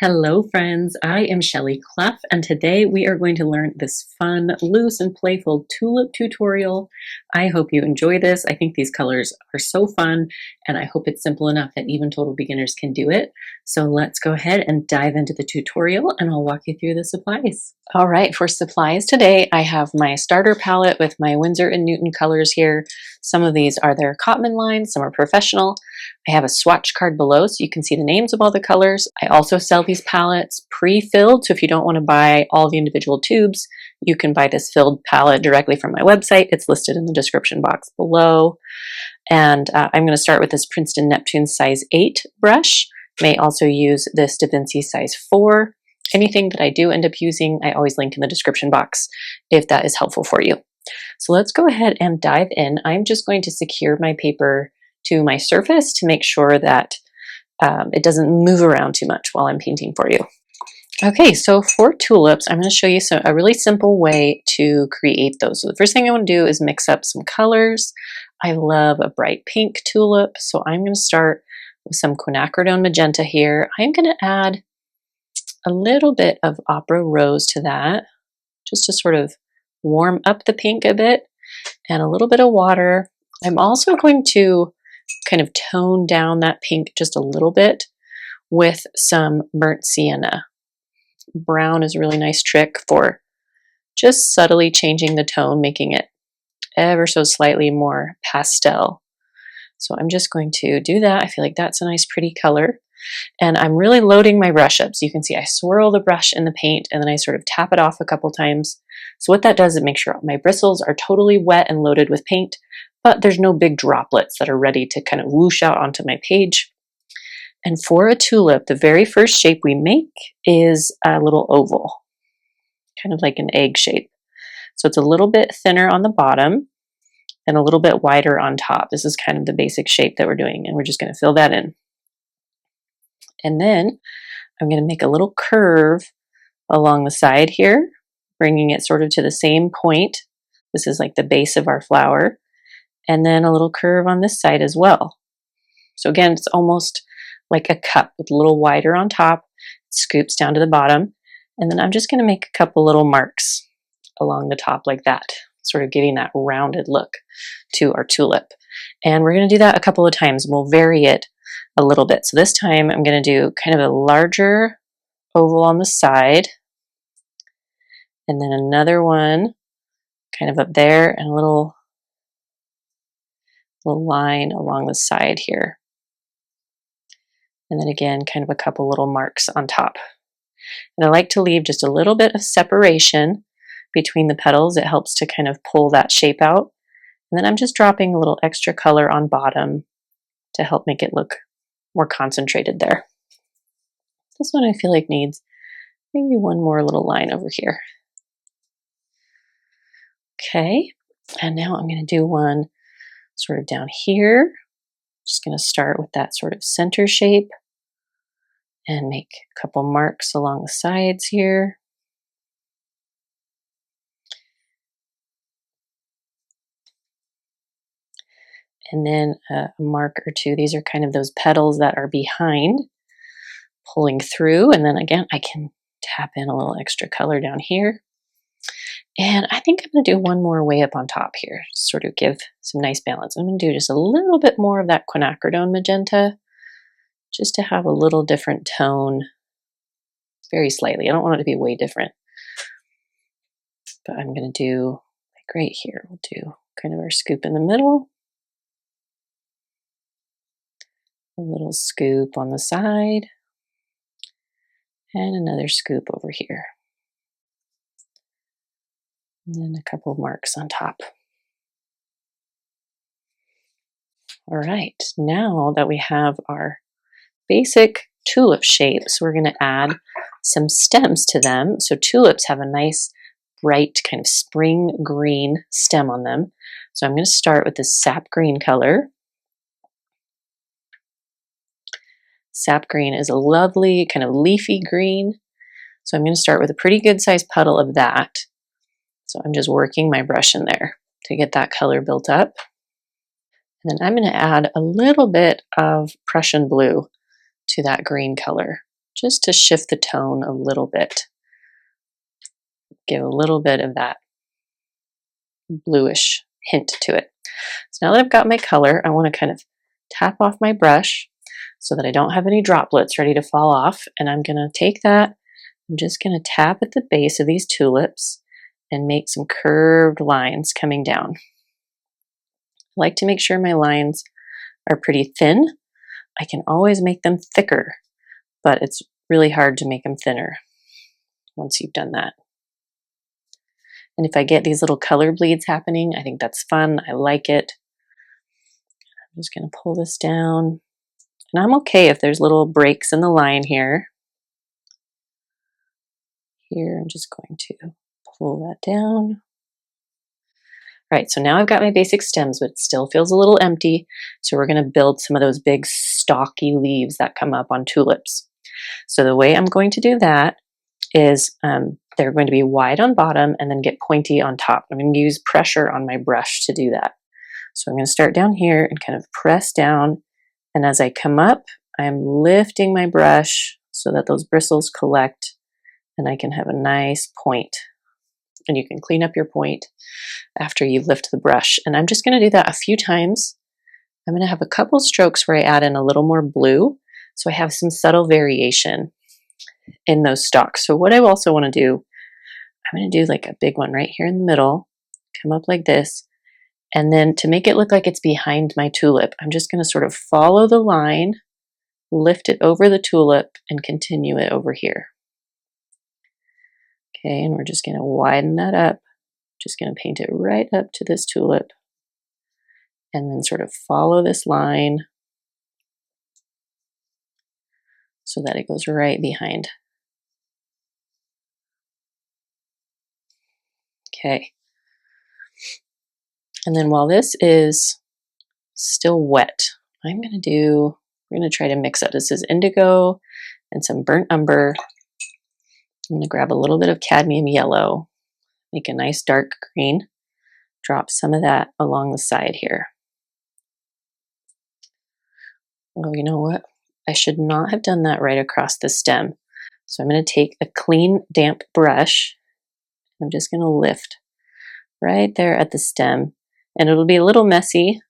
Hello friends, I am Shelly Clough and today we are going to learn this fun, loose and playful tulip tutorial. I hope you enjoy this. I think these colors are so fun and I hope it's simple enough that even total beginners can do it. So let's go ahead and dive into the tutorial and I'll walk you through the supplies. All right, for supplies today I have my starter palette with my Winsor & Newton colors here. Some of these are their Cotman lines, some are professional. I have a swatch card below so you can see the names of all the colors. I also sell these palettes pre-filled, so if you don't want to buy all the individual tubes, you can buy this filled palette directly from my website. It's listed in the description box below. And I'm going to start with this Princeton Neptune size 8 brush. May also use this Da Vinci size 4. Anything that I do end up using, I always link in the description box if that is helpful for you. So let's go ahead and dive in. I'm just going to secure my paper to my surface to make sure that it doesn't move around too much while I'm painting for you. Okay, so for tulips, I'm going to show you a really simple way to create those. So the first thing I want to do is mix up some colors. I love a bright pink tulip, so I'm going to start with some quinacridone magenta here. I'm going to add a little bit of opera rose to that, just to sort of warm up the pink a bit, and a little bit of water. I'm also going to kind of tone down that pink just a little bit with some burnt sienna. Brown is a really nice trick for just subtly changing the tone, making it ever so slightly more pastel. So I'm just going to do that. I feel like that's a nice pretty color. And I'm really loading my brush up. So you can see I swirl the brush in the paint and then I sort of tap it off a couple times. So what that does is make sure my bristles are totally wet and loaded with paint, but there's no big droplets that are ready to kind of whoosh out onto my page. And for a tulip, the very first shape we make is a little oval, kind of like an egg shape. So it's a little bit thinner on the bottom and a little bit wider on top. This is kind of the basic shape that we're doing, and we're just going to fill that in. And then I'm going to make a little curve along the side here, bringing it sort of to the same point. This is like the base of our flower. And then a little curve on this side as well. So again, it's almost like a cup with a little wider on top, scoops down to the bottom. And then I'm just going to make a couple little marks along the top like that, sort of giving that rounded look to our tulip. And we're going to do that a couple of times. We'll vary it a little bit. So this time I'm going to do kind of a larger oval on the side, and then another one kind of up there, and a little line along the side here. And then again, kind of a couple little marks on top. And I like to leave just a little bit of separation between the petals. It helps to kind of pull that shape out. And then I'm just dropping a little extra color on bottom to help make it look more concentrated there. This one I feel like needs maybe one more little line over here. Okay, and now I'm going to do one sort of down here. Just going to start with that sort of center shape and make a couple marks along the sides here. And then a mark or two. These are kind of those petals that are behind, pulling through. And then again, I can tap in a little extra color down here. And I think I'm going to do one more way up on top here, sort of give some nice balance. I'm going to do just a little bit more of that quinacridone magenta, just to have a little different tone, very slightly. I don't want it to be way different. But I'm going to do, like right here, we'll do kind of our scoop in the middle, a little scoop on the side, and another scoop over here. And then a couple marks on top. All right, now that we have our basic tulip shapes, we're going to add some stems to them. So tulips have a nice, bright, kind of spring green stem on them. So I'm going to start with this sap green color. Sap green is a lovely, kind of leafy green. So I'm going to start with a pretty good sized puddle of that. So I'm just working my brush in there to get that color built up. And then I'm going to add a little bit of Prussian blue to that green color. just to shift the tone a little bit. Give a little bit of that bluish hint to it. So now that I've got my color, I want to kind of tap off my brush so that I don't have any droplets ready to fall off. And I'm going to take that, I'm just going to tap at the base of these tulips and make some curved lines coming down. I like to make sure my lines are pretty thin. I can always make them thicker, but it's really hard to make them thinner once you've done that. And if I get these little color bleeds happening, I think that's fun. I like it. I'm just going to pull this down. And I'm okay if there's little breaks in the line here. Here, I'm just going to pull that down. All right, so now I've got my basic stems, but it still feels a little empty. So we're going to build some of those big stalky leaves that come up on tulips. So the way I'm going to do that is they're going to be wide on bottom and then get pointy on top. I'm going to use pressure on my brush to do that. So I'm going to start down here and kind of press down. And as I come up, I'm lifting my brush so that those bristles collect and I can have a nice point. And you can clean up your point after you lift the brush. And I'm just going to do that a few times. I'm going to have a couple strokes where I add in a little more blue, so I have some subtle variation in those stalks. So what I also want to do, I'm going to do like a big one right here in the middle, come up like this, and then to make it look like it's behind my tulip, I'm just going to sort of follow the line, lift it over the tulip, and continue it over here. Okay, and we're just going to widen that up. Just going to paint it right up to this tulip and then sort of follow this line so that it goes right behind. Okay. And then while this is still wet, we're going to try to mix up. This is indigo and some burnt umber. I'm going to grab a little bit of cadmium yellow, make a nice dark green, drop some of that along the side here. Oh, you know what? I should not have done that right across the stem. So I'm going to take a clean, damp brush. I'm just going to lift right there at the stem. And it'll be a little messy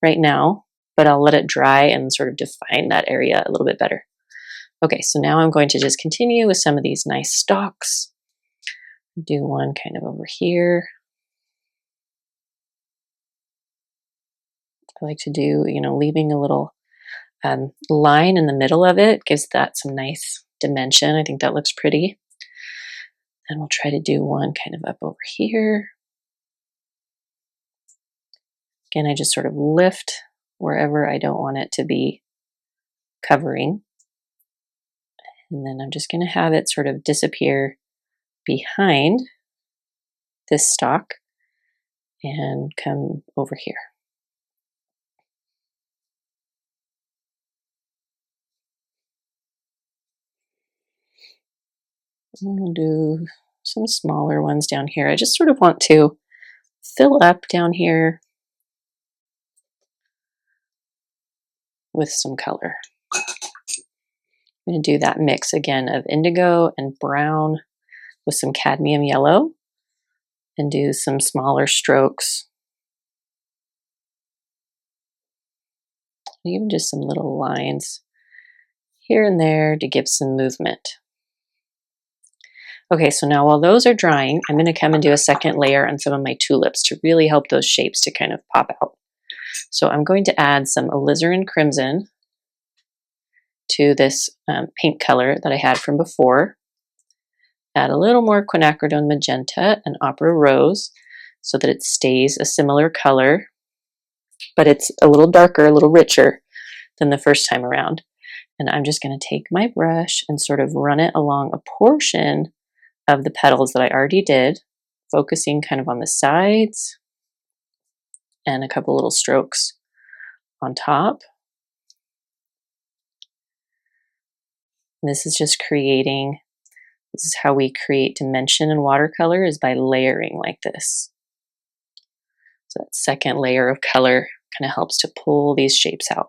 right now, but I'll let it dry and sort of define that area a little bit better. Okay, so now I'm going to just continue with some of these nice stalks. Do one kind of over here. I like to do, leaving a little line in the middle of it, gives that some nice dimension. I think that looks pretty. Then we'll try to do one kind of up over here. Again, I just sort of lift wherever I don't want it to be covering. And then I'm just going to have it sort of disappear behind this stalk and come over here. I'm going to do some smaller ones down here. I just sort of want to fill up down here with some color. I'm going to do that mix again of indigo and brown with some cadmium yellow and do some smaller strokes. Even just some little lines here and there to give some movement. Okay, so now while those are drying, I'm going to come and do a second layer on some of my tulips to really help those shapes to kind of pop out. So I'm going to add some alizarin crimson to this pink color that I had from before. Add a little more quinacridone magenta and opera rose so that it stays a similar color, but it's a little darker, a little richer than the first time around. And I'm just going to take my brush and sort of run it along a portion of the petals that I already did, focusing kind of on the sides and a couple little strokes on top. And this is just creating, this is how we create dimension in watercolor, is by layering like this. So that second layer of color kind of helps to pull these shapes out.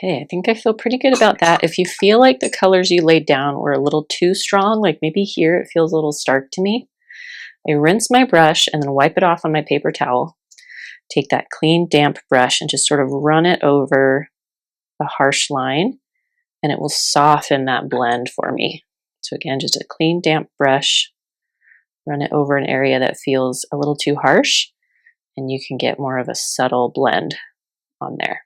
Okay, I think I feel pretty good about that. If you feel like the colors you laid down were a little too strong, like maybe here it feels a little stark to me, I rinse my brush and then wipe it off on my paper towel. Take that clean, damp brush and just sort of run it over a harsh line, and it will soften that blend for me. So again, just a clean, damp brush, run it over an area that feels a little too harsh, and you can get more of a subtle blend on there.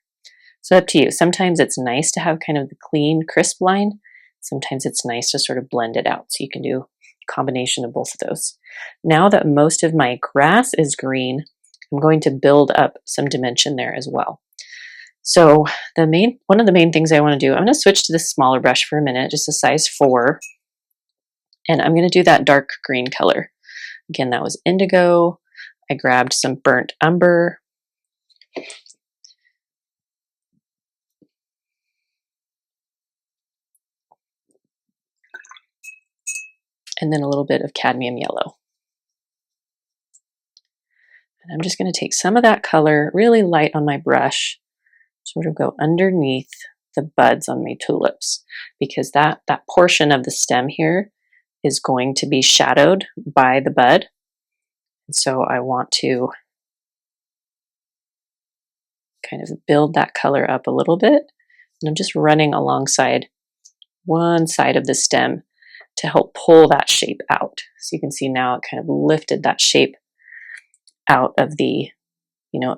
So up to you. Sometimes it's nice to have kind of the clean, crisp line. Sometimes it's nice to sort of blend it out. So you can do a combination of both of those. Now that most of my grass is green, I'm going to build up some dimension there as well. So one of the main things I want to do, I'm going to switch to this smaller brush for a minute, just a size 4. And I'm going to do that dark green color. Again, that was indigo. I grabbed some burnt umber. And then a little bit of cadmium yellow. And I'm just going to take some of that color really light on my brush, sort of go underneath the buds on my tulips, because that portion of the stem here is going to be shadowed by the bud. And so I want to kind of build that color up a little bit. And I'm just running alongside one side of the stem to help pull that shape out. So you can see now it kind of lifted that shape out of the,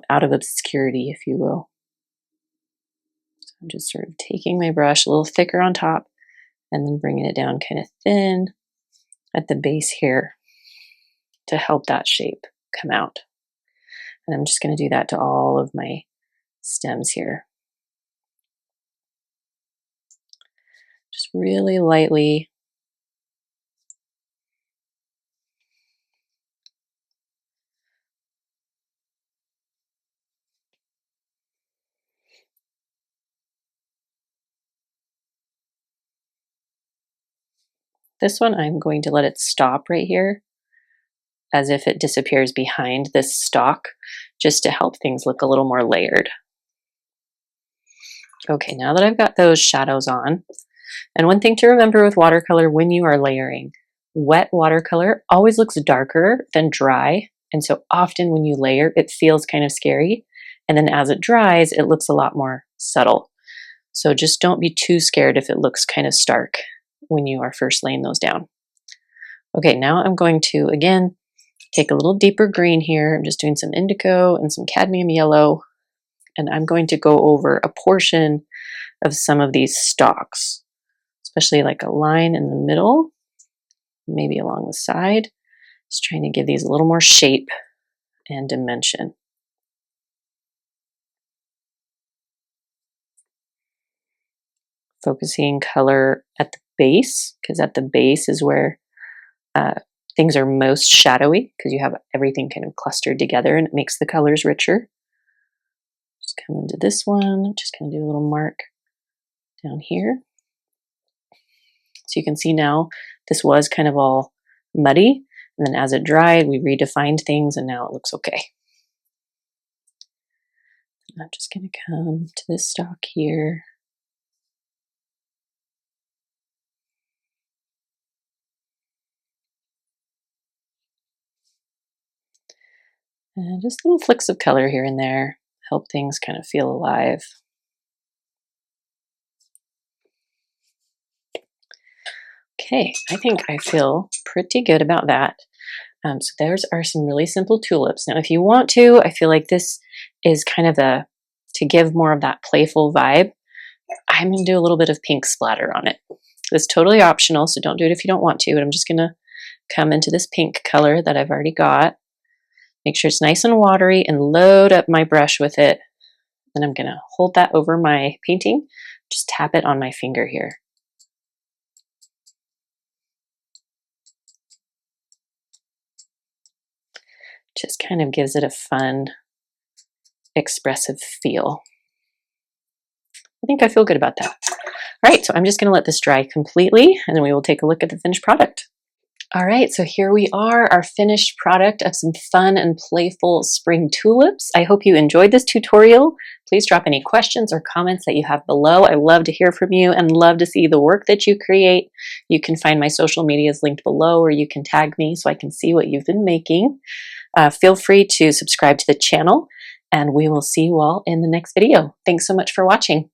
out of obscurity, if you will. So I'm just sort of taking my brush a little thicker on top and then bringing it down kind of thin at the base here to help that shape come out. And I'm just going to do that to all of my stems here. Just really lightly. This one, I'm going to let it stop right here, as if it disappears behind this stalk, just to help things look a little more layered. Okay, now that I've got those shadows on, and one thing to remember with watercolor when you are layering, wet watercolor always looks darker than dry, and so often when you layer, it feels kind of scary, and then as it dries, it looks a lot more subtle. So just don't be too scared if it looks kind of stark when you are first laying those down. Okay, now I'm going to, again, take a little deeper green here. I'm just doing some indigo and some cadmium yellow, and I'm going to go over a portion of some of these stalks, especially like a line in the middle, maybe along the side, just trying to give these a little more shape and dimension. Focusing color at the base, because at the base is where things are most shadowy, because you have everything kind of clustered together and it makes the colors richer. Just come into this one, just kind of do a little mark down here. So you can see now this was kind of all muddy, and then as it dried, we redefined things, and now it looks okay. I'm just going to come to this stalk here. And just little flicks of color here and there help things kind of feel alive. Okay, I think I feel pretty good about that. So there's are some really simple tulips. Now, if you want to, I feel like this is kind of to give more of that playful vibe, I'm going to do a little bit of pink splatter on it. It's totally optional, so don't do it if you don't want to, but I'm just going to come into this pink color that I've already got. Make sure it's nice and watery and load up my brush with it. Then I'm going to hold that over my painting, just tap it on my finger here. Just kind of gives it a fun, expressive feel. I think I feel good about that. All right, so I'm just going to let this dry completely, and then we will take a look at the finished product. All right, so here we are, our finished product of some fun and playful spring tulips. I hope you enjoyed this tutorial. Please drop any questions or comments that you have below. I love to hear from you and love to see the work that you create. You can find my social medias linked below, or you can tag me so I can see what you've been making. Feel free to subscribe to the channel, and we will see you all in the next video. Thanks so much for watching.